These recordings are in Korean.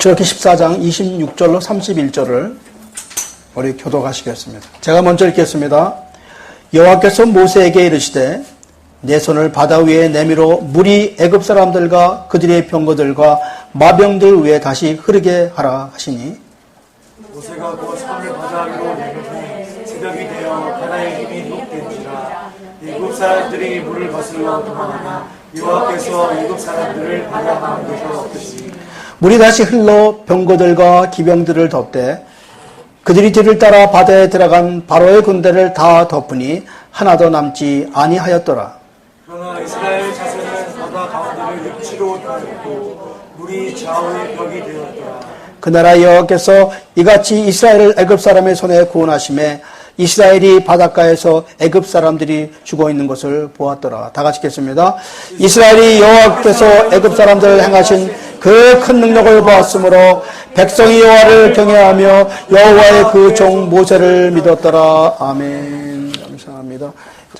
출애굽기 14장 26절로 31절을 우리 교독하시겠습니다. 제가 먼저 읽겠습니다. 여호와께서 모세에게 이르시되 내 손을 바다 위에 내밀어 물이 애굽 사람들과 그들의 병거들과 마병들 위에 다시 흐르게 하라 하시니 모세가 그 손을 바다 위로 내밀매 새벽이 되어 바다의 힘이 녹된지라 애굽 사람들이 물을 거슬러 도망하나 여호와께서 애굽 사람들을 바다 가운데서 없으시니 물이 다시 흘러 병거들과 기병들을 덮되 그들이 뒤를 따라 바다에 들어간 바로의 군대를 다 덮으니 하나도 남지 아니하였더라. 그러나 이스라엘 자손은 바다 가운데를 육지로 덮고 물이 좌우의 벽이 되었더라. 그나라 여호와께서 이같이 이스라엘을 애굽 사람의 손에 구원하심에 이스라엘이 바닷가에서 애굽 사람들이 죽어 있는 것을 보았더라. 다 같이 읽겠습니다. 이스라엘이 여호와께서 애굽 사람들을 행하신 그 큰 능력을 보았으므로 백성이 여호와를 경외하며 여호와의 그 종 모세를 믿었더라. 아멘. 감사합니다.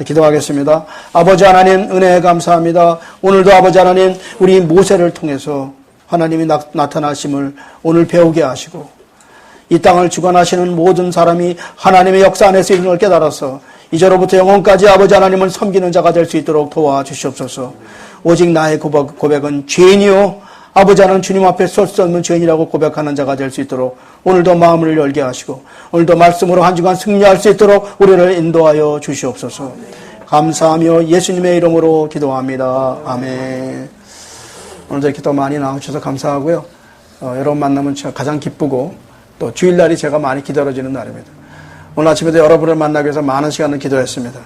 기도하겠습니다. 아버지 하나님 은혜에 감사합니다. 오늘도 아버지 하나님 우리 모세를 통해서 하나님이 나타나심을 오늘 배우게 하시고 이 땅을 주관하시는 모든 사람이 하나님의 역사 안에서 이런 걸 깨달아서 이제로부터 영원까지 아버지 하나님을 섬기는 자가 될 수 있도록 도와주시옵소서. 오직 나의 고백은 죄인이요 아버지 하나님 주님 앞에 설 수 없는 죄인이라고 고백하는 자가 될 수 있도록 오늘도 마음을 열게 하시고 오늘도 말씀으로 한 주간 승리할 수 있도록 우리를 인도하여 주시옵소서. 감사하며 예수님의 이름으로 기도합니다. 아멘. 오늘도 기도 많이 나와주셔서 감사하고요. 여러분 만나면 가장 기쁘고 또 주일날이 제가 많이 기다려지는 날입니다. 오늘 아침에도 여러분을 만나기 위해서 많은 시간을 기도했습니다.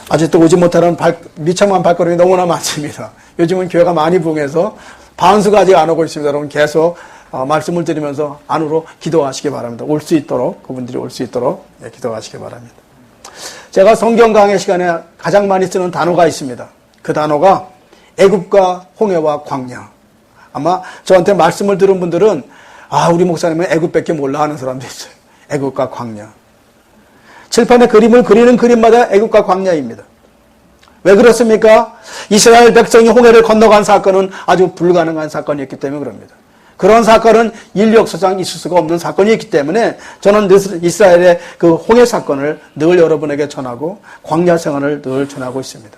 아직도 오지 못하는 미창만 발걸음이 너무나 많습니다. 요즘은 교회가 많이 부흥해서 반수가 아직 안 오고 있습니다. 여러분 계속 말씀을 드리면서 안으로 기도하시기 바랍니다. 올 수 있도록 그분들이 올 수 있도록 기도하시기 바랍니다. 제가 성경 강의 시간에 가장 많이 쓰는 단어가 있습니다. 그 단어가 애굽과 홍해와 광야. 아마 저한테 말씀을 들은 분들은 우리 목사님은 애굽밖에 몰라 하는 사람도 있어요. 애굽과 광야. 칠판에 그림을 그리는 그림마다 애굽과 광야입니다. 왜 그렇습니까? 이스라엘 백성이 홍해를 건너간 사건은 아주 불가능한 사건이었기 때문에 그럽니다. 그런 사건은 인류 역사상 있을 수가 없는 사건이었기 때문에 저는 이스라엘의 그 홍해 사건을 늘 여러분에게 전하고 광야 생활을 늘 전하고 있습니다.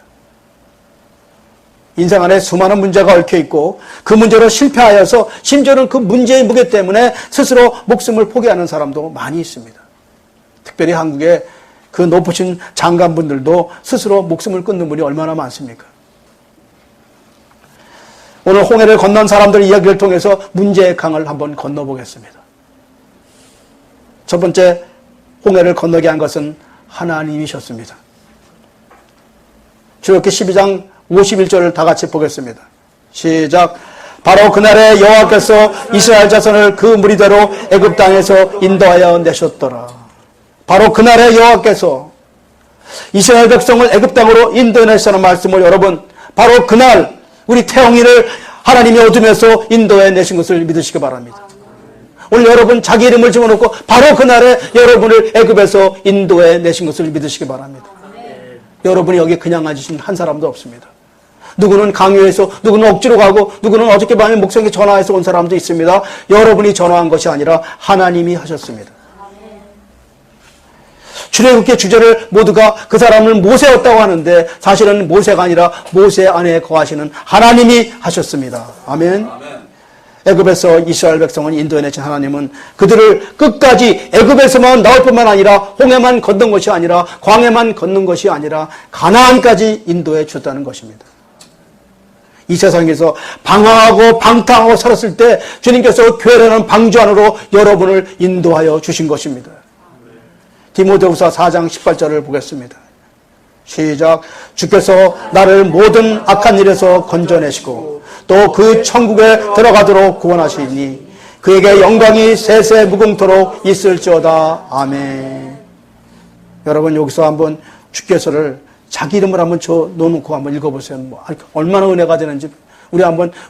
인생 안에 수많은 문제가 얽혀있고 그 문제로 실패하여서 심지어는 그 문제의 무게 때문에 스스로 목숨을 포기하는 사람도 많이 있습니다. 특별히 한국의 그 높으신 장관분들도 스스로 목숨을 끊는 분이 얼마나 많습니까? 오늘 홍해를 건넌 사람들 이야기를 통해서 문제의 강을 한번 건너보겠습니다. 첫 번째 홍해를 건너게 한 것은 하나님이셨습니다. 출애굽기 12장 51절을 다 같이 보겠습니다. 시작. 바로 그날에 여호와께서 이스라엘 자손을 그 무리대로 애굽 땅에서 인도하여 내셨더라. 바로 그날에 여호와께서 이스라엘 백성을 애굽 땅으로 인도해내시는 말씀을 여러분 바로 그날 우리 태영이를 하나님이 어둠에서 인도해 내신 것을 믿으시기 바랍니다. 오늘 여러분 자기 이름을 집어넣고 바로 그날에 여러분을 애굽에서 인도해 내신 것을 믿으시기 바랍니다. 여러분이 여기 그냥 앉으신 한 사람도 없습니다. 누구는 강요해서 누구는 억지로 가고 누구는 어저께 밤에 목성에 전화해서 온 사람도 있습니다. 여러분이 전화한 것이 아니라 하나님이 하셨습니다. 출애굽기 주제를 모두가 그 사람을 모세였다고 하는데 사실은 모세가 아니라 모세 안에 거하시는 하나님이 하셨습니다. 아멘. 애굽에서 이스라엘 백성을 인도해내신 하나님은 그들을 끝까지 애굽에서만 나올 뿐만 아니라 홍해만 건넌 것이 아니라 광해만 건넌 것이 아니라 가나안까지 인도해 줬다는 것입니다. 이 세상에서 방황하고 방탕하고 살았을 때 주님께서 교회라는 방주 안으로 여러분을 인도하여 주신 것입니다. 디모데후서 4장 18절을 보겠습니다. 시작. 주께서 나를 모든 악한 일에서 건져내시고 또 그 천국에 들어가도록 구원하시니 그에게 영광이 세세 무궁토록 있을지어다. 아멘. 여러분 여기서 한번 주께서를 자기 이름을 한번 넣어놓고 한번 읽어보세요. 얼마나 은혜가 되는지.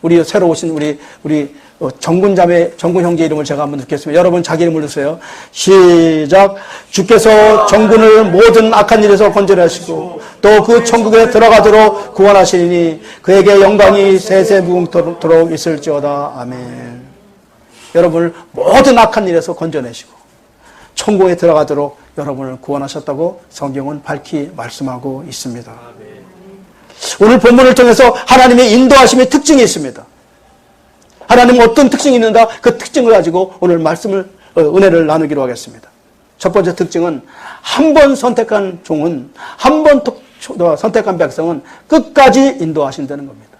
우리 새로 오신 우리 정군 형제 이름을 제가 한번 넣겠습니다. 여러분 자기 이름을 넣으세요. 시작. 주께서 정군을 모든 악한 일에서 건져내시고 또 그 천국에 들어가도록 구원하시니 그에게 영광이 세세 무궁토록 있을지어다. 아멘. 여러분을 모든 악한 일에서 건져내시고 천국에 들어가도록 여러분을 구원하셨다고 성경은 밝히 말씀하고 있습니다. 오늘 본문을 통해서 하나님의 인도하심의 특징이 있습니다. 하나님은 어떤 특징이 있는가? 그 특징을 가지고 오늘 은혜를 나누기로 하겠습니다. 첫 번째 특징은 한 번 선택한 종은, 한 번 선택한 백성은 끝까지 인도하신다는 겁니다.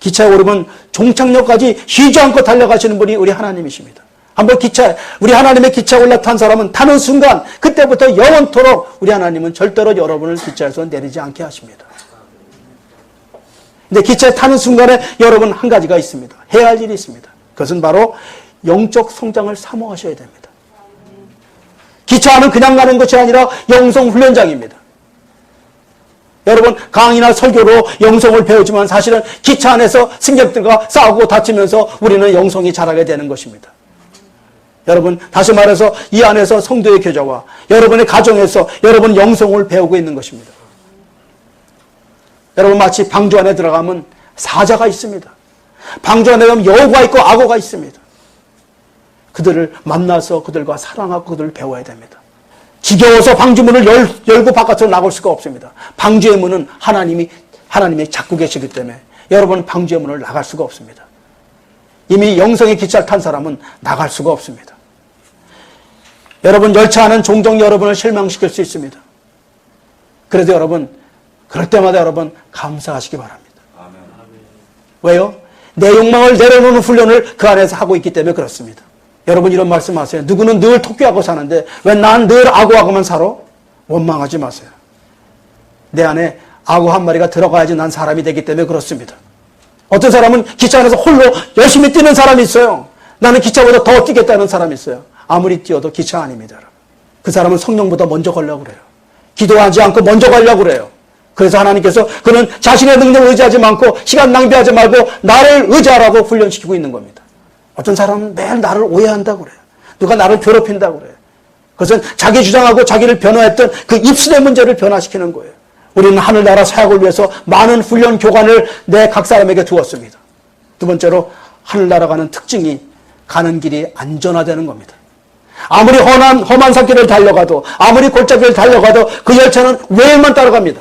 기차에 오르면 종착역까지 쉬지 않고 달려가시는 분이 우리 하나님이십니다. 한번 우리 하나님의 기차에 올라탄 사람은 타는 순간 그때부터 영원토록 우리 하나님은 절대로 여러분을 기차에서 내리지 않게 하십니다. 근데 기차에 타는 순간에 여러분 한 가지가 있습니다. 해야 할 일이 있습니다. 그것은 바로 영적 성장을 사모하셔야 됩니다. 기차 안은 그냥 가는 것이 아니라 영성 훈련장입니다. 여러분 강의나 설교로 영성을 배우지만 사실은 기차 안에서 승객들과 싸우고 다투면서 우리는 영성이 자라게 되는 것입니다. 여러분 다시 말해서 이 안에서 성도의 교제와 여러분의 가정에서 여러분 영성을 배우고 있는 것입니다. 여러분 마치 방주 안에 들어가면 사자가 있습니다. 방주 안에 가면 여우가 있고 악어가 있습니다. 그들을 만나서 그들과 사랑하고 그들을 배워야 됩니다. 지겨워서 방주문을 열고 바깥으로 나갈 수가 없습니다. 방주의 문은 하나님이 잡고 계시기 때문에 여러분 방주의 문을 나갈 수가 없습니다. 이미 영성의 기차를 탄 사람은 나갈 수가 없습니다. 여러분 열차 안은 종종 여러분을 실망시킬 수 있습니다. 그래도 여러분 그럴 때마다 여러분 감사하시기 바랍니다. 왜요? 내 욕망을 내려놓는 훈련을 그 안에서 하고 있기 때문에 그렇습니다. 여러분 이런 말씀하세요. 누구는 늘 토끼하고 사는데 왜 난 늘 악어하고만 살아? 원망하지 마세요. 내 안에 악어 한 마리가 들어가야지 난 사람이 되기 때문에 그렇습니다. 어떤 사람은 기차 안에서 홀로 열심히 뛰는 사람이 있어요. 나는 기차보다 더 뛰겠다는 사람이 있어요. 아무리 뛰어도 기차 아닙니다. 여러분. 그 사람은 성령보다 먼저 가려고 그래요. 기도하지 않고 먼저 가려고 그래요. 그래서 하나님께서 그는 자신의 능력을 의지하지 않고 시간 낭비하지 말고 나를 의지하라고 훈련시키고 있는 겁니다. 어떤 사람은 매일 나를 오해한다고 그래요. 누가 나를 괴롭힌다고 그래요. 그것은 자기 주장하고 자기를 변화했던 그 입술의 문제를 변화시키는 거예요. 우리는 하늘나라 사역을 위해서 많은 훈련 교관을 내 각 사람에게 두었습니다. 두 번째로 하늘나라 가는 특징이 가는 길이 안전하다는 겁니다. 아무리 험한 산길을 달려가도 아무리 골짜기를 달려가도 그 열차는 레일만 따라갑니다.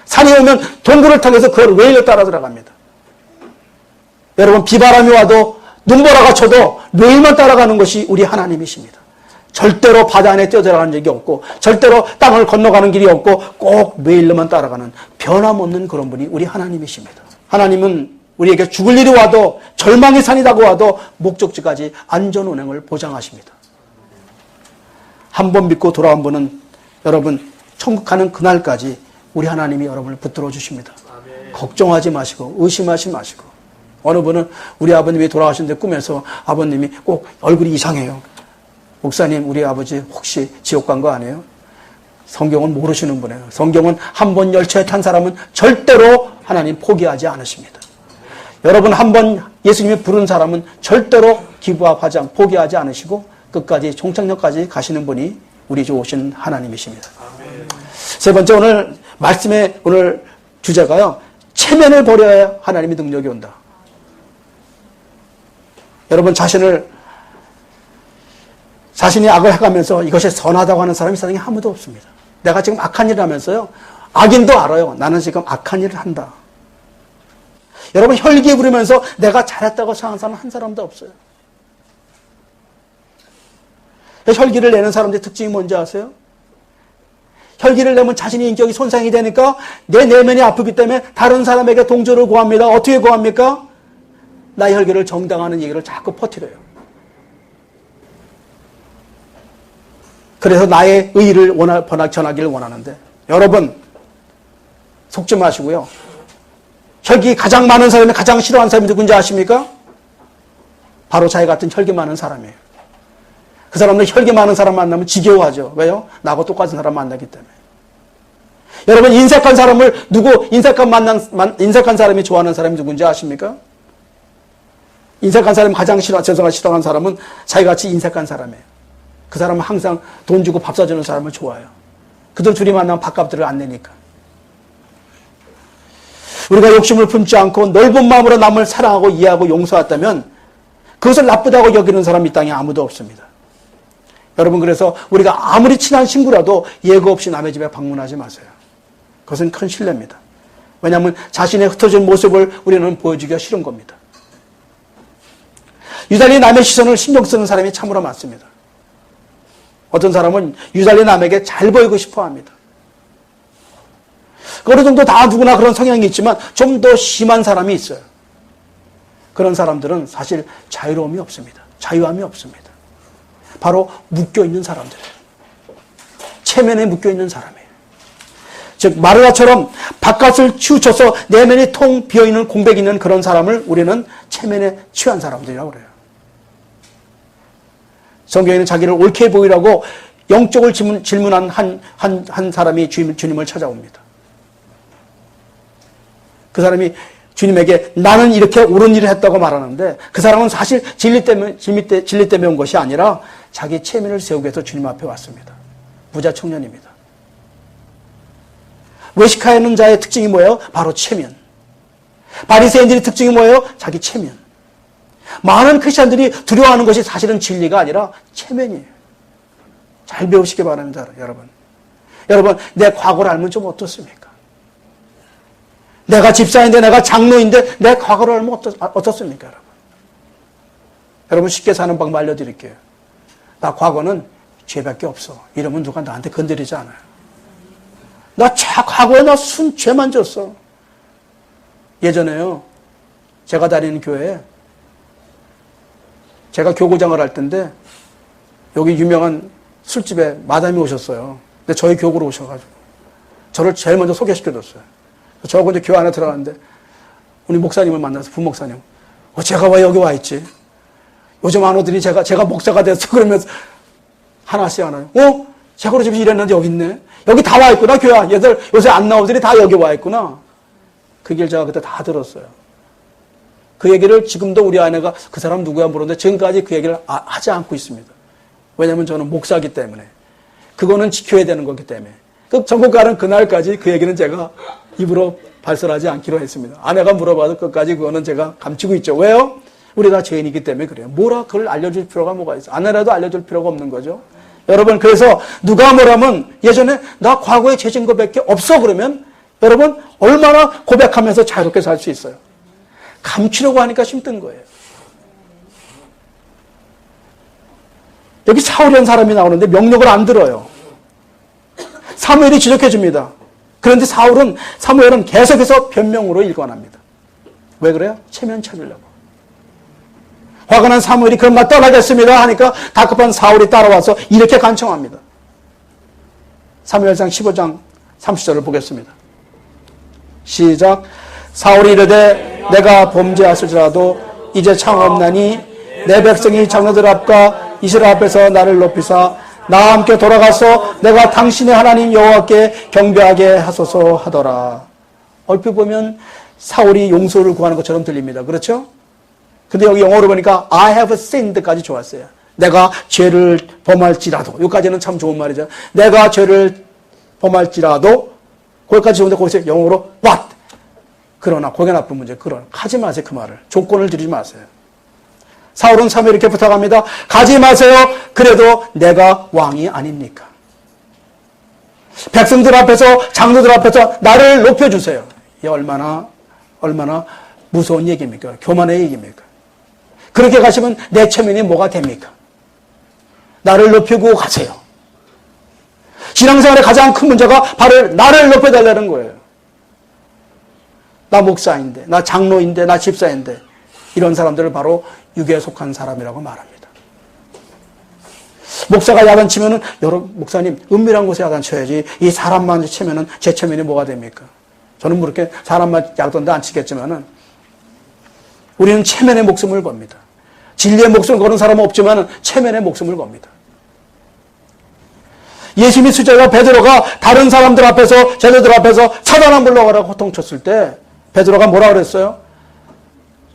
산이 오면 동굴을 타고서 그 레일을 따라 들어갑니다. 여러분 비바람이 와도 눈보라가 쳐도 레일만 따라가는 것이 우리 하나님이십니다. 절대로 바다 안에 뛰어들어가는 적이 없고 절대로 땅을 건너가는 길이 없고 꼭 레일로만 따라가는 변함없는 그런 분이 우리 하나님이십니다. 하나님은 우리에게 죽을 일이 와도 절망의 산이라고 와도 목적지까지 안전 운행을 보장하십니다. 한 번 믿고 돌아온 분은 여러분 천국 가는 그날까지 우리 하나님이 여러분을 붙들어 주십니다. 걱정하지 마시고 의심하지 마시고 어느 분은 우리 아버님이 돌아가셨는데 꿈에서 아버님이 꼭 얼굴이 이상해요. 목사님 우리 아버지 혹시 지옥 간 거 아니에요? 성경은 모르시는 분이에요. 성경은 한 번 열차에 탄 사람은 절대로 하나님 포기하지 않으십니다. 여러분 한 번 예수님이 부른 사람은 절대로 기부하지 않고 포기하지 않으시고 끝까지 종착역까지 가시는 분이 우리 주 오신 하나님이십니다. 세 번째 오늘 말씀의 오늘 주제가요. 체면을 버려야 하나님의 능력이 온다. 여러분 자신이 악을 해가면서 이것이 선하다고 하는 사람이 세상에 아무도 없습니다. 내가 지금 악한 일을 하면서요. 악인도 알아요. 나는 지금 악한 일을 한다. 여러분 혈기 부리면서 내가 잘했다고 생각하는 사람 한 사람도 없어요. 혈기를 내는 사람들의 특징이 뭔지 아세요? 혈기를 내면 자신의 인격이 손상이 되니까 내 내면이 아프기 때문에 다른 사람에게 동조를 구합니다. 어떻게 구합니까? 나의 혈기를 정당하는 얘기를 자꾸 퍼뜨려요. 그래서 나의 의의를 전하기를 원하는데 여러분 속지 마시고요. 혈기 가장 많은 사람이 가장 싫어하는 사람이 누군지 아십니까? 바로 자기 같은 혈기 많은 사람이에요. 그 사람들 혈기 많은 사람 만나면 지겨워하죠. 왜요? 나하고 똑같은 사람 만나기 때문에. 여러분 인색한 사람을 인색한 사람이 좋아하는 사람이 누군지 아십니까? 인색한 사람이 가장 싫어하는 사람은 자기같이 인색한 사람이에요. 그 사람은 항상 돈 주고 밥 사주는 사람을 좋아해요. 그들 둘이 만나면 밥값들을 안 내니까. 우리가 욕심을 품지 않고 넓은 마음으로 남을 사랑하고 이해하고 용서했다면 그것을 나쁘다고 여기는 사람이 이 땅에 아무도 없습니다. 여러분, 그래서 우리가 아무리 친한 친구라도 예고 없이 남의 집에 방문하지 마세요. 그것은 큰 신뢰입니다. 왜냐하면 자신의 흩어진 모습을 우리는 보여주기가 싫은 겁니다. 유달리 남의 시선을 신경 쓰는 사람이 참으로 많습니다. 어떤 사람은 유달리 남에게 잘 보이고 싶어 합니다. 어느 정도 다 누구나 그런 성향이 있지만 좀 더 심한 사람이 있어요. 그런 사람들은 사실 자유로움이 없습니다. 자유함이 없습니다. 바로 묶여있는 사람들이에요. 체면에 묶여있는 사람이에요. 즉 마르다처럼 바깥을 치우쳐서 내면이 통 비어있는 공백이 있는 그런 사람을 우리는 체면에 취한 사람들이라고 그래요. 성경에는 자기를 옳게 보이라고 영적을 질문한 한 사람이 주님을 찾아옵니다. 그 사람이 주님에게 나는 이렇게 옳은 일을 했다고 말하는데 그 사람은 사실 진리 때문에 온 것이 아니라 자기 체면을 세우기 위해서 주님 앞에 왔습니다. 부자 청년입니다. 외식하는 자의 특징이 뭐예요? 바로 체면. 바리새인들의 특징이 뭐예요? 자기 체면. 많은 크리스천들이 두려워하는 것이 사실은 진리가 아니라 체면이에요. 잘 배우시기 바랍니다, 여러분. 여러분, 내 과거를 알면 좀 어떻습니까? 내가 집사인데, 내가 장로인데, 내 과거를 알면 어떻습니까, 여러분? 여러분, 쉽게 사는 방법 알려드릴게요. 나 과거는 죄밖에 없어. 이러면 누가 나한테 건드리지 않아요. 과거에 나 죄만 졌어. 예전에요, 제가 다니는 교회에 제가 교구장을 할 때인데 여기 유명한 술집에 마담이 오셨어요. 근데 저희 교구로 오셔가지고 저를 제일 먼저 소개시켜줬어요. 저하고 이제 교회 안에 들어갔는데 우리 목사님을 만나서 부목사님, 제가 왜 여기 와 있지? 요즘 안오더니 제가 목사가 됐어. 그러면서 하나씩 하나요. 제가 우리 집에 일했는데 여기 있네. 여기 다 와 있구나, 교회. 얘들 요새 안 나오더니 다 여기 와 있구나. 그 얘기를 제가 그때 다 들었어요. 그 얘기를 지금도 우리 아내가 그 사람 누구야 물었는데 지금까지 그 얘기를 하지 않고 있습니다. 왜냐하면 저는 목사이기 때문에. 그거는 지켜야 되는 거기 때문에. 그 전국 가는 그날까지 그 얘기는 제가 입으로 발설하지 않기로 했습니다. 아내가 물어봐도 끝까지 그거는 제가 감추고 있죠. 왜요? 우리 다 죄인이기 때문에 그래요. 뭐라 그걸 알려줄 필요가 뭐가 있어. 아내라도 알려줄 필요가 없는 거죠. 여러분, 그래서 누가 뭐라면 예전에 나 과거에 죄진 거밖에 없어 그러면 여러분 얼마나 고백하면서 자유롭게 살 수 있어요. 감추려고 하니까 힘든 거예요. 여기 사울이라는 사람이 나오는데 명령을 안 들어요. 사무엘이 지적해 줍니다. 그런데 사무엘은 계속해서 변명으로 일관합니다. 왜 그래요? 체면 찾으려고. 화가 난 사무엘이 그럼 나 떠나겠습니다 하니까 다급한 사울이 따라와서 이렇게 간청합니다. 사무엘상 15장 30절을 보겠습니다. 시작. 사울이 이르되 내가 범죄하였을지라도 이제 창없나니 내 백성이 장로들 앞과 이스라엘 앞에서 나를 높이사 나와 함께 돌아가서 내가 당신의 하나님 여호와께 경배하게 하소서 하더라. 얼핏 보면 사울이 용서를 구하는 것처럼 들립니다. 그렇죠? 근데 여기 영어로 보니까 I have sinned까지 좋았어요. 내가 죄를 범할지라도. 여기까지는 참 좋은 말이죠. 내가 죄를 범할지라도. 거기까지 좋은데 거기서 영어로 what? 그러나, 그게 나쁜 문제. 그러나 하지 마세요, 그 말을. 조건을 드리지 마세요. 사울은 사무엘이 이렇게 부탁합니다. 가지 마세요. 그래도 내가 왕이 아닙니까? 백성들 앞에서, 장로들 앞에서 나를 높여주세요. 이 얼마나 무서운 얘기입니까? 교만의 얘기입니까? 그렇게 가시면 내 체면이 뭐가 됩니까? 나를 높이고 가세요. 신앙생활의 가장 큰 문제가 바로 나를 높여달라는 거예요. 나 목사인데, 나 장로인데, 나 집사인데 이런 사람들을 바로 육에 속한 사람이라고 말합니다. 목사가 야단치면은 여러분 목사님 은밀한 곳에 야단쳐야지 이 사람만 치면은 제 체면이 뭐가 됩니까? 저는 뭐 이렇게 사람만 야단도 안 치겠지만은 우리는 체면의 목숨을 겁니다. 진리의 목숨을 거는 사람은 없지만은 체면의 목숨을 겁니다. 예수 믿는 수제자 베드로가 다른 사람들 앞에서 제자들 앞에서 사단아 물러가라고 호통쳤을 때 베드로가 뭐라 그랬어요?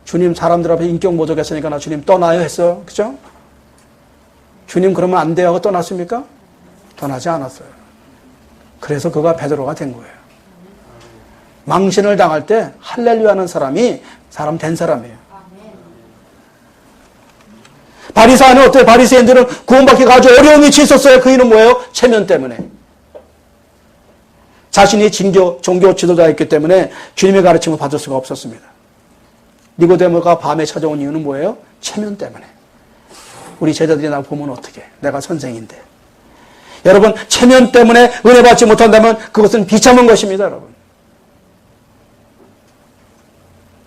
주님 사람들 앞에 인격 모독했으니까 나 주님 떠나요 했어요. 그죠? 주님 그러면 안 돼요 하고 떠났습니까? 떠나지 않았어요. 그래서 그가 베드로가 된 거예요. 망신을 당할 때 할렐루야 하는 사람이 사람 된 사람이에요. 바리새인은 어때요? 바리새인들은 구원받기가 아주 어려운 위치에 있었어요. 그 이유는 뭐예요? 체면 때문에. 자신이 종교 지도자였기 때문에 주님의 가르침을 받을 수가 없었습니다. 니고데모가 밤에 찾아온 이유는 뭐예요? 체면 때문에. 우리 제자들이 나 보면 어떻게? 내가 선생인데. 여러분, 체면 때문에 은혜 받지 못한다면 그것은 비참한 것입니다, 여러분.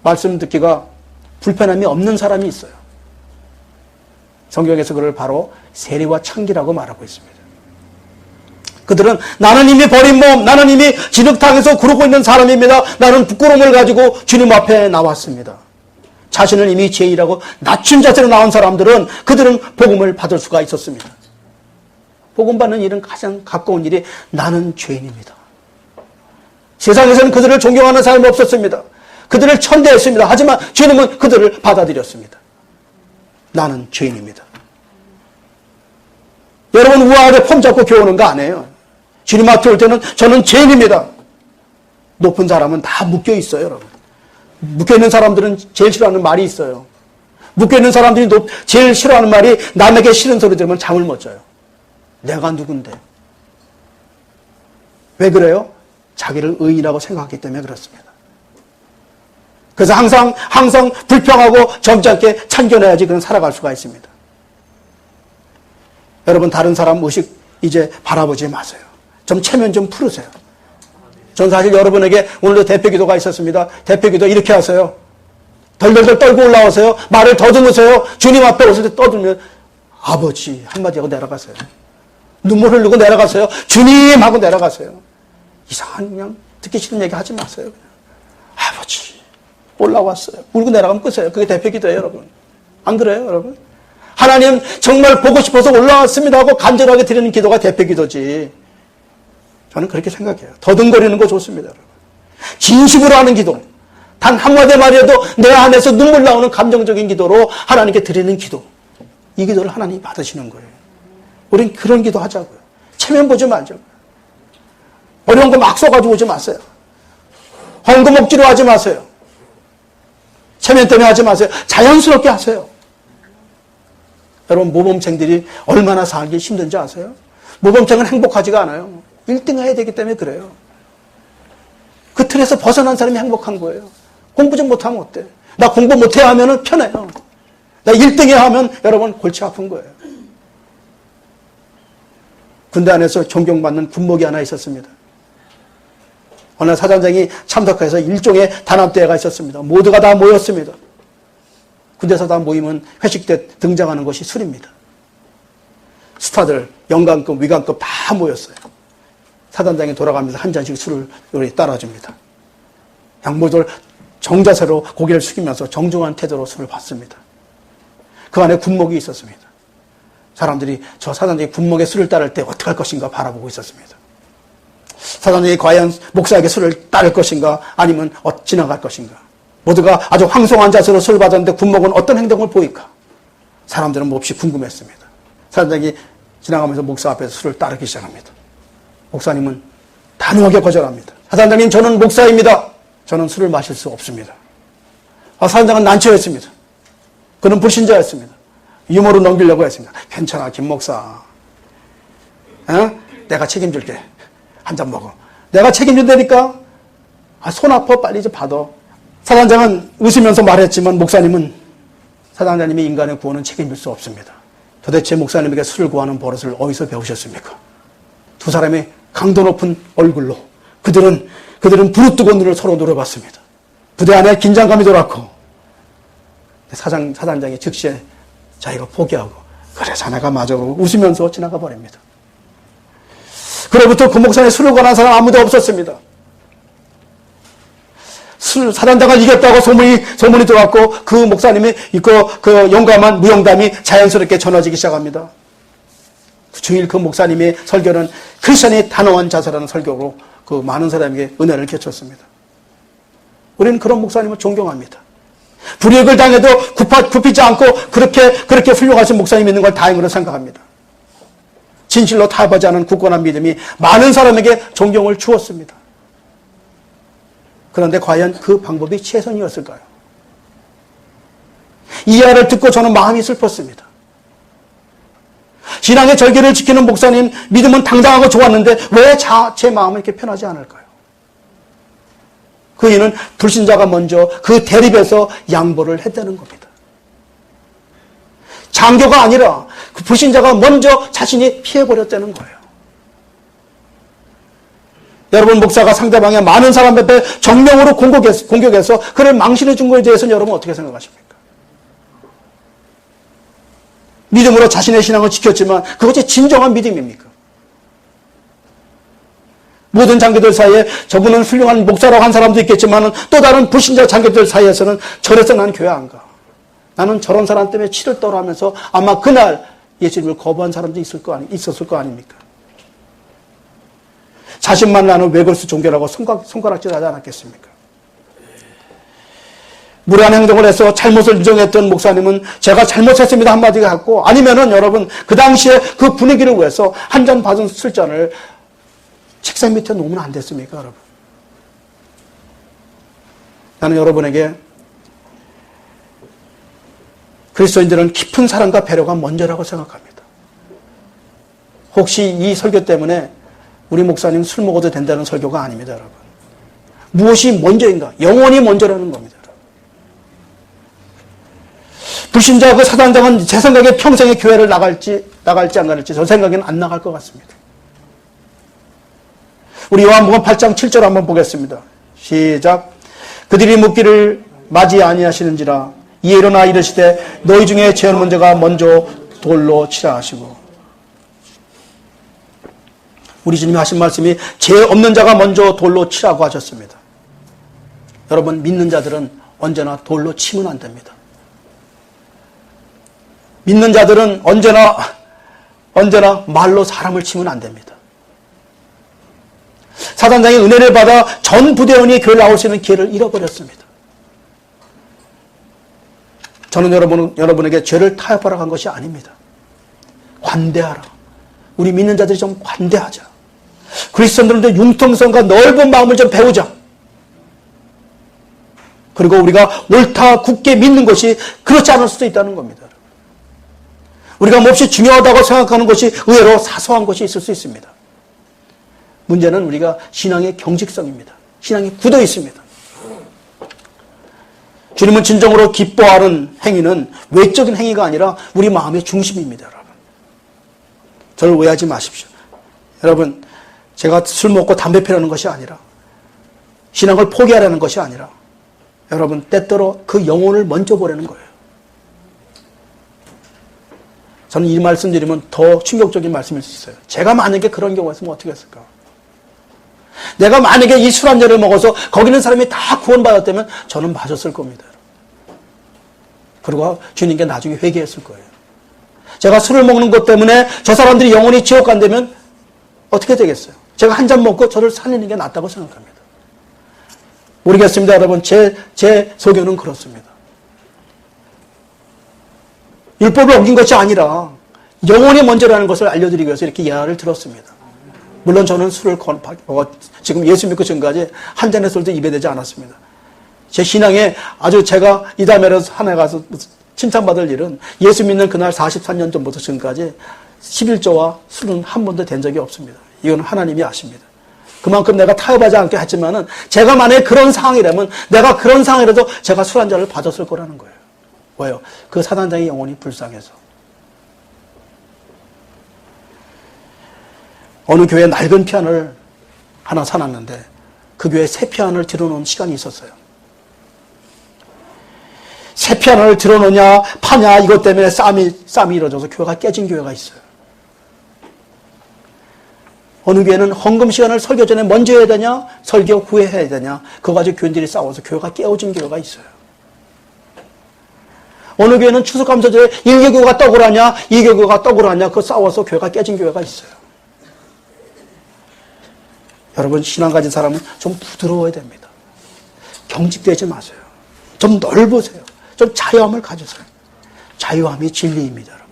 말씀 듣기가 불편함이 없는 사람이 있어요. 성경에서 그걸 바로 세리와 창기라고 말하고 있습니다. 그들은 나는 이미 버린 몸, 나는 이미 진흙탕에서 구르고 있는 사람입니다. 나는 부끄러움을 가지고 주님 앞에 나왔습니다. 자신을 이미 죄인이라고 낮춘 자세로 나온 사람들은 그들은 복음을 받을 수가 있었습니다. 복음 받는 일은 가장 가까운 일이 나는 죄인입니다. 세상에서는 그들을 존경하는 사람이 없었습니다. 그들을 천대했습니다. 하지만 주님은 그들을 받아들였습니다. 나는 죄인입니다. 여러분 우아하게 폼 잡고 교훈하는 거 아니에요. 주님 앞에 올 때는 저는 죄인입니다. 높은 사람은 다 묶여 있어요, 여러분. 묶여 있는 사람들은 제일 싫어하는 말이 있어요. 묶여 있는 사람들이 제일 싫어하는 말이 남에게 싫은 소리 들으면 잠을 못 자요. 내가 누군데? 왜 그래요? 자기를 의인이라고 생각하기 때문에 그렇습니다. 그래서 항상 불평하고 점잖게 참견해야지 그는 살아갈 수가 있습니다. 여러분 다른 사람 의식 이제 바라보지 마세요. 좀 체면 좀 풀으세요. 전 사실 여러분에게 오늘도 대표기도가 있었습니다. 대표기도 이렇게 하세요. 덜덜덜 떨고 올라오세요. 말을 더듬으세요. 주님 앞에 오실 때 떠들면 아버지 한마디 하고 내려가세요. 눈물 흘리고 내려가세요. 주님 하고 내려가세요. 이상한 그냥 듣기 싫은 얘기 하지 마세요. 그냥. 아버지 올라왔어요. 울고 내려가면 끝이에요. 그게 대표기도예요, 여러분. 안 그래요, 여러분? 하나님 정말 보고 싶어서 올라왔습니다 하고 간절하게 드리는 기도가 대표기도지. 저는 그렇게 생각해요. 더듬거리는 거 좋습니다, 여러분. 진심으로 하는 기도. 단 한마디 말이라도 내 안에서 눈물 나오는 감정적인 기도로 하나님께 드리는 기도. 이 기도를 하나님이 받으시는 거예요. 우린 그런 기도 하자고요. 체면 보지 말자고요. 어려운 거 막 써가지고 오지 마세요. 헌금 억지로 하지 마세요. 체면 때문에 하지 마세요. 자연스럽게 하세요. 여러분 모범생들이 얼마나 살기 힘든지 아세요? 모범생은 행복하지가 않아요. 1등 해야 되기 때문에 그래요. 그 틀에서 벗어난 사람이 행복한 거예요. 공부 좀 못하면 어때? 나 공부 못해야 하면 편해요. 나 1등 해야 하면 여러분 골치 아픈 거예요. 군대 안에서 존경받는 군목이 하나 있었습니다. 어느 사단장이 참석해서 일종의 단합대회가 있었습니다. 모두가 다 모였습니다. 군대에서 다 모이면 회식 때 등장하는 것이 술입니다. 스타들, 영관급, 위관급 다 모였어요. 사단장이 돌아가면서 한 잔씩 술을 따라줍니다. 양모들 정자세로 고개를 숙이면서 정중한 태도로 술을 받습니다. 그 안에 군목이 있었습니다. 사람들이 저 사단장이 군목의 술을 따를 때 어떻게 할 것인가 바라보고 있었습니다. 사단장이 과연 목사에게 술을 따를 것인가 아니면 지나갈 것인가. 모두가 아주 황송한 자세로 술을 받았는데 군목은 어떤 행동을 보일까. 사람들은 몹시 궁금했습니다. 사단장이 지나가면서 목사 앞에서 술을 따르기 시작합니다. 목사님은 단호하게 거절합니다. 사단장님 저는 목사입니다. 저는 술을 마실 수 없습니다. 사단장은 난처했습니다. 그는 불신자였습니다. 유머로 넘기려고 했습니다. 괜찮아 김 목사. 내가 책임질게. 한 잔 먹어. 내가 책임진다니까. 손 아파 빨리 좀 받아. 사단장은 웃으면서 말했지만 목사님은 사단장님이 인간의 구원은 책임질 수 없습니다. 도대체 목사님에게 술을 구하는 버릇을 어디서 배우셨습니까? 두 사람이 강도 높은 얼굴로 그들은 부르뜨고 눈을 서로 노려봤습니다. 부대 안에 긴장감이 돌았고 사단장이 즉시에 자기가 포기하고 그래 자네가 맞아 웃으면서 지나가 버립니다. 그로부터 그 목사님 술을 권한 사람 아무도 없었습니다. 사단장을 이겼다고 소문이 들어왔고 그 목사님이 그 용감한 무용담이 자연스럽게 전해지기 시작합니다. 주일 그 목사님의 설교는 크리스천이 단호한 자세라는 설교로 그 많은 사람에게 은혜를 끼쳤습니다. 우리는 그런 목사님을 존경합니다. 불이익을 당해도 굽히지 않고 그렇게 훌륭하신 목사님이 있는 걸 다행으로 생각합니다. 진실로 타협하지 않은 굳건한 믿음이 많은 사람에게 존경을 주었습니다. 그런데 과연 그 방법이 최선이었을까요? 이 이야기를 듣고 저는 마음이 슬펐습니다. 신앙의 절개를 지키는 목사님, 믿음은 당당하고 좋았는데 왜 제 마음은 이렇게 편하지 않을까요? 그 이유는 불신자가 먼저 그 대립에서 양보를 했다는 겁니다. 장교가 아니라 그 불신자가 먼저 자신이 피해버렸다는 거예요. 여러분, 목사가 상대방의 많은 사람 앞에 정명으로 공격해서 그를 망신해 준 것에 대해서는 여러분 어떻게 생각하십니까? 믿음으로 자신의 신앙을 지켰지만 그것이 진정한 믿음입니까? 모든 장교들 사이에 저분은 훌륭한 목사라고 한 사람도 있겠지만 또 다른 불신자 장교들 사이에서는 저래서 나는 교회 안 가. 나는 저런 사람 때문에 치를 떨어 하면서 아마 그날 예수님을 거부한 사람도 있었을 거 아닙니까? 자신만 나는 외골수 종교라고 손가락질 하지 않았겠습니까? 무례한 행동을 해서 잘못을 인정했던 목사님은 제가 잘못했습니다 한마디 갖고 아니면은 여러분 그 당시에 그 분위기를 위해서 한 잔 받은 술잔을 책상 밑에 놓으면 안 됐습니까, 여러분? 나는 여러분에게 그리스도인들은 깊은 사랑과 배려가 먼저라고 생각합니다. 혹시 이 설교 때문에 우리 목사님 술 먹어도 된다는 설교가 아닙니다, 여러분. 무엇이 먼저인가? 영원히 먼저라는 겁니다. 불신자 그 사단장은 제 생각에 평생에 교회를 나갈지 안 나갈지 저 생각에는 안 나갈 것 같습니다. 우리 요한복음 8장 7절 한번 보겠습니다. 시작. 그들이 묻기를 맞이 아니하시는지라 이에 일어나 이르시되 너희 중에 죄 없는 자가 먼저 돌로 치라 하시고. 우리 주님이 하신 말씀이 죄 없는 자가 먼저 돌로 치라고 하셨습니다. 여러분, 믿는 자들은 언제나 돌로 치면 안 됩니다. 믿는 자들은 언제나 말로 사람을 치면 안 됩니다. 사단장이 은혜를 받아 전 부대원이 교회를 나올 수 있는 기회를 잃어버렸습니다. 저는 여러분에게 죄를 타협하라고 한 것이 아닙니다. 관대하라. 우리 믿는 자들이 좀 관대하자. 그리스도인들은 융통성과 넓은 마음을 좀 배우자. 그리고 우리가 옳다 굳게 믿는 것이 그렇지 않을 수도 있다는 겁니다. 우리가 몹시 중요하다고 생각하는 것이 의외로 사소한 것이 있을 수 있습니다. 문제는 우리가 신앙의 경직성입니다. 신앙이 굳어 있습니다. 주님은 진정으로 기뻐하는 행위는 외적인 행위가 아니라 우리 마음의 중심입니다, 여러분. 저를 오해하지 마십시오. 여러분, 제가 술 먹고 담배 피우는 것이 아니라 신앙을 포기하라는 것이 아니라 여러분, 때때로 그 영혼을 먼저 보려는 거예요. 저는 이 말씀 드리면 더 충격적인 말씀일 수 있어요. 제가 만약에 그런 경우가 있으면 어떻게 했을까? 내가 만약에 이 술 한 잔을 먹어서 거기 있는 사람이 다 구원받았다면 저는 맞았을 겁니다. 그리고 주님께 나중에 회개했을 거예요. 제가 술을 먹는 것 때문에 저 사람들이 영원히 지옥 간다면 어떻게 되겠어요? 제가 한 잔 먹고 저를 살리는 게 낫다고 생각합니다. 모르겠습니다, 여러분. 제 소견은 그렇습니다. 율법을 어긴 것이 아니라 영혼이 먼저라는 것을 알려드리기 위해서 이렇게 이야기를 들었습니다. 물론 저는 술을 지금 예수 믿고 지금까지 한 잔의 술도 입에 대지 않았습니다. 제 신앙에 아주 제가 이다메로 산에 가서 칭찬받을 일은 예수 믿는 그날 43년 전부터 지금까지 11조와 술은 한 번도 된 적이 없습니다. 이건 하나님이 아십니다. 그만큼 내가 타협하지 않게 했지만은 제가 만약에 그런 상황이라면 내가 그런 상황이라도 제가 술 한 잔을 받았을 거라는 거예요. 왜요? 그 사단장의 영혼이 불쌍해서. 어느 교회에 낡은 피아노를 하나 사놨는데 그 교회에 새 피아노를 들여놓은 시간이 있었어요. 새 피아노를 들여놓냐 파냐 이것 때문에 싸움이 이루어져서 교회가 깨진 교회가 있어요. 어느 교회는 헌금 시간을 설교 전에 먼저 해야 되냐 설교 후에 해야 되냐 그거 가지고 교인들이 싸워서 교회가 깨어진 교회가 있어요. 어느 교회는 추수감사절에 1개교가 떡을 하냐 2개교가 떡을 하냐 그거 싸워서 교회가 깨진 교회가 있어요. 여러분, 신앙 가진 사람은 좀 부드러워야 됩니다. 경직되지 마세요. 좀 넓으세요. 좀 자유함을 가지세요. 자유함이 진리입니다, 여러분.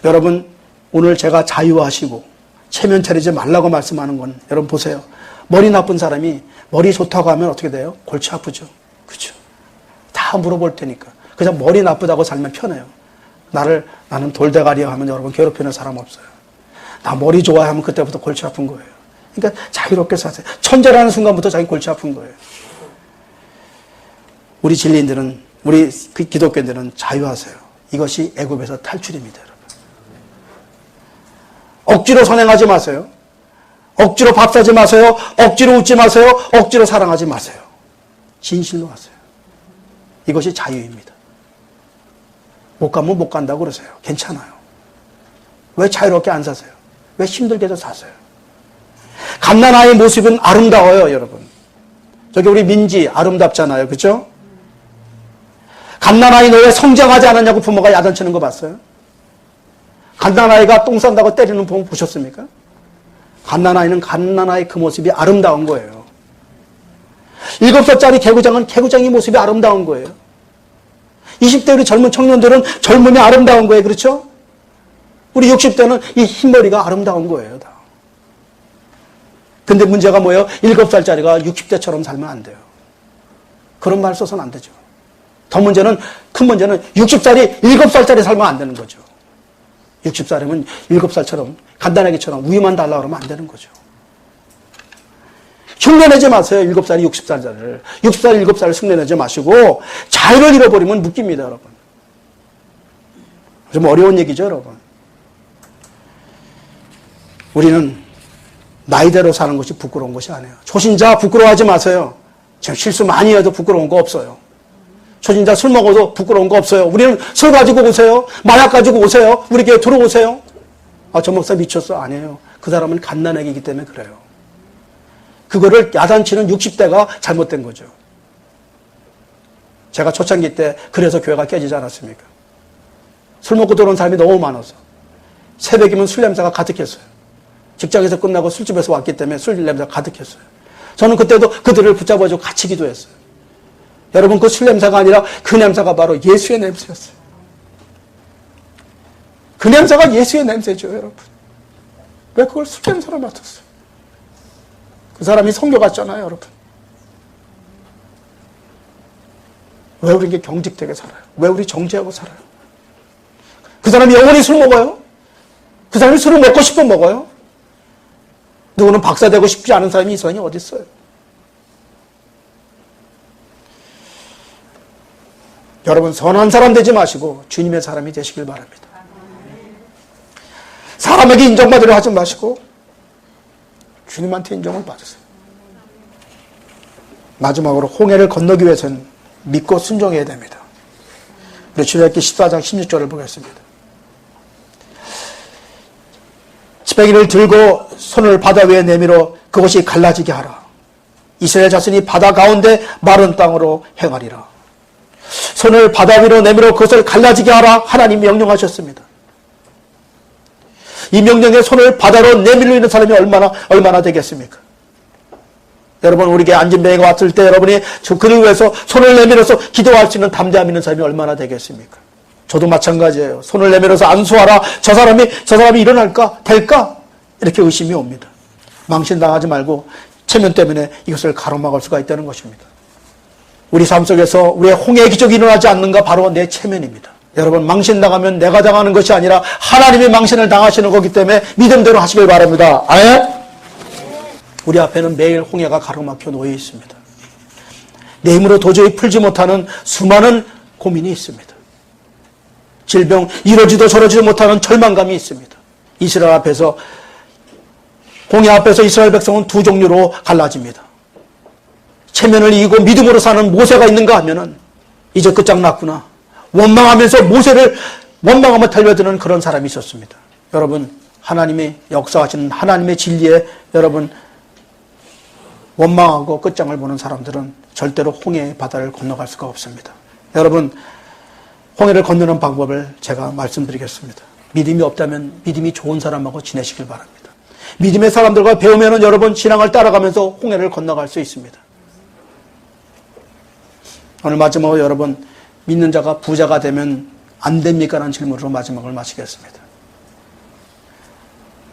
여러분, 오늘 제가 자유하시고 체면 차리지 말라고 말씀하는 건 여러분 보세요. 머리 나쁜 사람이 머리 좋다고 하면 어떻게 돼요? 골치 아프죠. 그렇죠? 다 물어볼 테니까. 그냥 머리 나쁘다고 살면 편해요. 나는 돌대가리야 하면 여러분 괴롭히는 사람 없어요. 나 머리 좋아하면 그때부터 골치 아픈 거예요. 그러니까 자유롭게 사세요. 천재라는 순간부터 자기 골치 아픈 거예요. 우리 진리인들은, 우리 기독교인들은 자유하세요. 이것이 애굽에서 탈출입니다, 여러분. 억지로 선행하지 마세요. 억지로 밥 사지 마세요. 억지로 웃지 마세요. 억지로 사랑하지 마세요. 진실로 하세요. 이것이 자유입니다. 못 가면 못 간다고 그러세요. 괜찮아요. 왜 자유롭게 안 사세요? 왜 힘들게도 사세요? 갓난아이의 모습은 아름다워요, 여러분. 저기 우리 민지 아름답잖아요. 그죠? 갓난아이 너 왜 성장하지 않았냐고 부모가 야단치는 거 봤어요? 갓난아이가 똥 싼다고 때리는 부모 보셨습니까? 갓난아이는 갓난아이 그 모습이 아름다운 거예요. 7살짜리 개구장은 개구장의 모습이 아름다운 거예요. 20대 우리 젊은 청년들은 젊음이 아름다운 거예요. 그렇죠? 우리 60대는 이 흰머리가 아름다운 거예요. 다. 근데 문제가 뭐예요? 7살짜리가 60대처럼 살면 안 돼요. 그런 말 써서는 안 되죠. 큰 문제는 60살이 7살짜리 살면 안 되는 거죠. 60살이면 7살처럼 간단하게처럼 우유만 달라 그러면 안 되는 거죠. 흉내내지 마세요. 7살이 60살짜리를. 60살, 7살을 흉내내지 마시고 자유를 잃어버리면 묶입니다, 여러분. 좀 어려운 얘기죠, 여러분. 우리는 나이대로 사는 것이 부끄러운 것이 아니에요. 초신자 부끄러워하지 마세요. 지금 실수 많이 해도 부끄러운 거 없어요. 초신자 술 먹어도 부끄러운 거 없어요. 우리는 술 가지고 오세요. 마약 가지고 오세요. 우리 교회 들어오세요. 아, 저 목사 미쳤어. 아니에요. 그 사람은 갓난아기이기 때문에 그래요. 그거를 야단치는 60대가 잘못된 거죠. 제가 초창기 때 그래서 교회가 깨지지 않았습니까? 술 먹고 들어온 사람이 너무 많아서 새벽이면 술 냄새가 가득했어요. 직장에서 끝나고 술집에서 왔기 때문에 술 냄새가 가득했어요. 저는 그때도 그들을 붙잡아주고 같이 기도했어요. 여러분, 그 술 냄새가 아니라 그 냄새가 바로 예수의 냄새였어요. 그 냄새가 예수의 냄새죠, 여러분. 왜 그걸 술 냄새로 맡았어요? 그 사람이 성교 갔잖아요, 여러분. 왜 우리 이게 경직되게 살아요? 왜 우리 정죄하고 살아요? 그 사람이 영원히 술 먹어요? 그 사람이 술을 먹고 싶으면 먹어요? 누구는 박사 되고 싶지 않은 사람이 이 세상에 어디 있어요? 여러분, 선한 사람 되지 마시고 주님의 사람이 되시길 바랍니다. 사람에게 인정받으려 하지 마시고 주님한테 인정을 받으세요. 마지막으로 홍해를 건너기 위해서는 믿고 순종해야 됩니다. 우리 출애굽기 14장 16절을 보겠습니다. 지팡이를 들고 손을 바다 위에 내밀어 그것이 갈라지게 하라. 이스라엘 자손이 바다 가운데 마른 땅으로 행하리라. 손을 바다 위로 내밀어 그것을 갈라지게 하라. 하나님 명령하셨습니다. 이 명령에 손을 바다로 내밀어 있는 사람이 얼마나 되겠습니까? 여러분, 우리에게 안진뱅이가 왔을 때 여러분이 그를 위해서 손을 내밀어서 기도할 수 있는 담대함 있는 사람이 얼마나 되겠습니까? 저도 마찬가지예요. 손을 내밀어서 안수하라. 저 사람이 일어날까? 될까? 이렇게 의심이 옵니다. 망신당하지 말고 체면 때문에 이것을 가로막을 수가 있다는 것입니다. 우리 삶 속에서 우리의 홍해의 기적이 일어나지 않는가? 바로 내 체면입니다. 여러분, 망신당하면 내가 당하는 것이 아니라 하나님이 망신을 당하시는 거기 때문에 믿음대로 하시길 바랍니다. 아멘? 우리 앞에는 매일 홍해가 가로막혀 놓여 있습니다. 내 힘으로 도저히 풀지 못하는 수많은 고민이 있습니다. 질병, 이러지도 저러지도 못하는 절망감이 있습니다. 이스라엘 앞에서, 홍해 앞에서 이스라엘 백성은 두 종류로 갈라집니다. 체면을 이기고 믿음으로 사는 모세가 있는가 하면은 이제 끝장났구나. 원망하면서 모세를 원망하며 달려드는 그런 사람이 있었습니다. 여러분, 하나님이 역사하시는 하나님의 진리에 여러분 원망하고 끝장을 보는 사람들은 절대로 홍해의 바다를 건너갈 수가 없습니다. 여러분, 홍해를 건너는 방법을 제가 말씀드리겠습니다. 믿음이 없다면 믿음이 좋은 사람하고 지내시길 바랍니다. 믿음의 사람들과 배우면은 여러분 신앙을 따라가면서 홍해를 건너갈 수 있습니다. 오늘 마지막으로 여러분, 믿는 자가 부자가 되면 안 됩니까? 라는 질문으로 마지막을 마치겠습니다.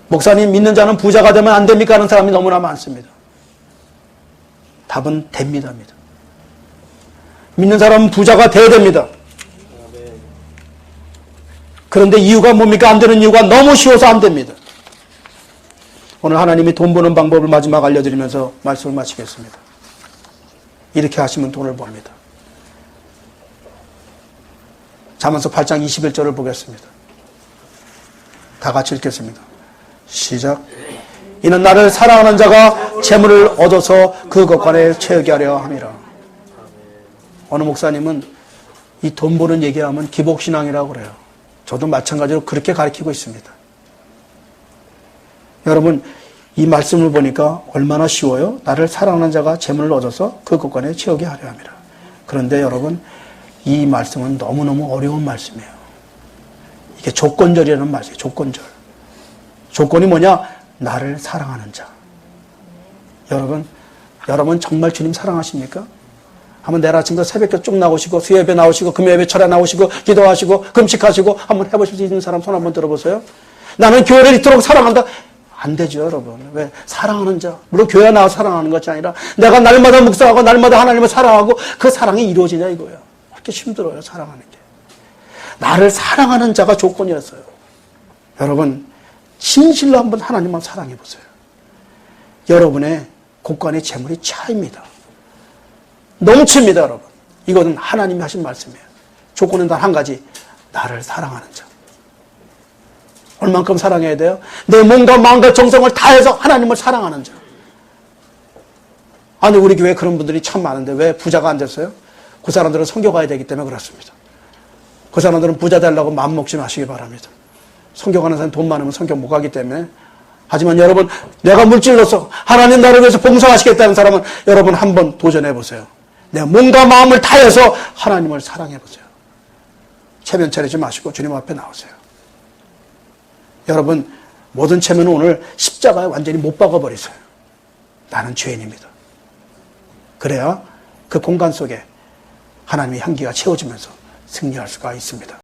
목사님, 믿는 자는 부자가 되면 안 됩니까? 하는 사람이 너무나 많습니다. 답은 됩니다. 믿는 사람은 부자가 돼야 됩니다. 그런데 이유가 뭡니까? 안 되는 이유가 너무 쉬워서 안 됩니다. 오늘 하나님이 돈 버는 방법을 마지막 알려드리면서 말씀을 마치겠습니다. 이렇게 하시면 돈을 법니다. 잠언서 8장 21절을 보겠습니다. 다 같이 읽겠습니다. 시작. 이는 나를 사랑하는 자가 재물을 얻어서 그 것간에 채우게 하려 함이라. 어느 목사님은 이 돈 버는 얘기하면 기복신앙이라고 그래요. 저도 마찬가지로 그렇게 가르치고 있습니다. 여러분, 이 말씀을 보니까 얼마나 쉬워요? 나를 사랑하는 자가 재물을 얻어서 그 것간에 채우게 하려 함이라. 그런데 여러분, 이 말씀은 너무너무 어려운 말씀이에요. 이게 조건절이라는 말이에요. 조건절. 조건이 뭐냐? 나를 사랑하는 자. 여러분 정말 주님 사랑하십니까? 한번 내일 아침부터 새벽에 쭉 나오시고 수요예배 나오시고 금요예배 철야 나오시고 기도하시고 금식하시고 한번 해보실 수 있는 사람 손 한번 들어보세요. 나는 교회를 이토록 사랑한다. 안 되죠, 여러분. 왜? 사랑하는 자. 물론 교회 나와서 사랑하는 것이 아니라 내가 날마다 묵상하고 날마다 하나님을 사랑하고 그 사랑이 이루어지냐 이거예요. 그렇게 힘들어요, 사랑하는 게. 나를 사랑하는 자가 조건이었어요. 여러분, 진실로 한번 하나님만 사랑해 보세요. 여러분의 곳간의 재물이 차입니다. 넘칩니다, 여러분. 이거는 하나님이 하신 말씀이에요. 조건은 단 한 가지. 나를 사랑하는 자. 얼만큼 사랑해야 돼요? 내 몸과 마음과 정성을 다해서 하나님을 사랑하는 자. 아니, 우리 교회에 그런 분들이 참 많은데 왜 부자가 안 됐어요? 그 사람들은 성교 가야 되기 때문에 그렇습니다. 그 사람들은 부자 되려고 마음 먹지 마시기 바랍니다. 성교 가는 사람 돈 많으면 성교 못 가기 때문에. 하지만 여러분, 내가 물질로서 하나님 나를 위해서 봉사하시겠다는 사람은 여러분 한번 도전해 보세요. 내 몸과 마음을 다해서 하나님을 사랑해 보세요. 체면 차리지 마시고 주님 앞에 나오세요. 여러분, 모든 체면은 오늘 십자가에 완전히 못 박아버리세요. 나는 죄인입니다. 그래야 그 공간 속에 하나님의 향기가 채워지면서 승리할 수가 있습니다.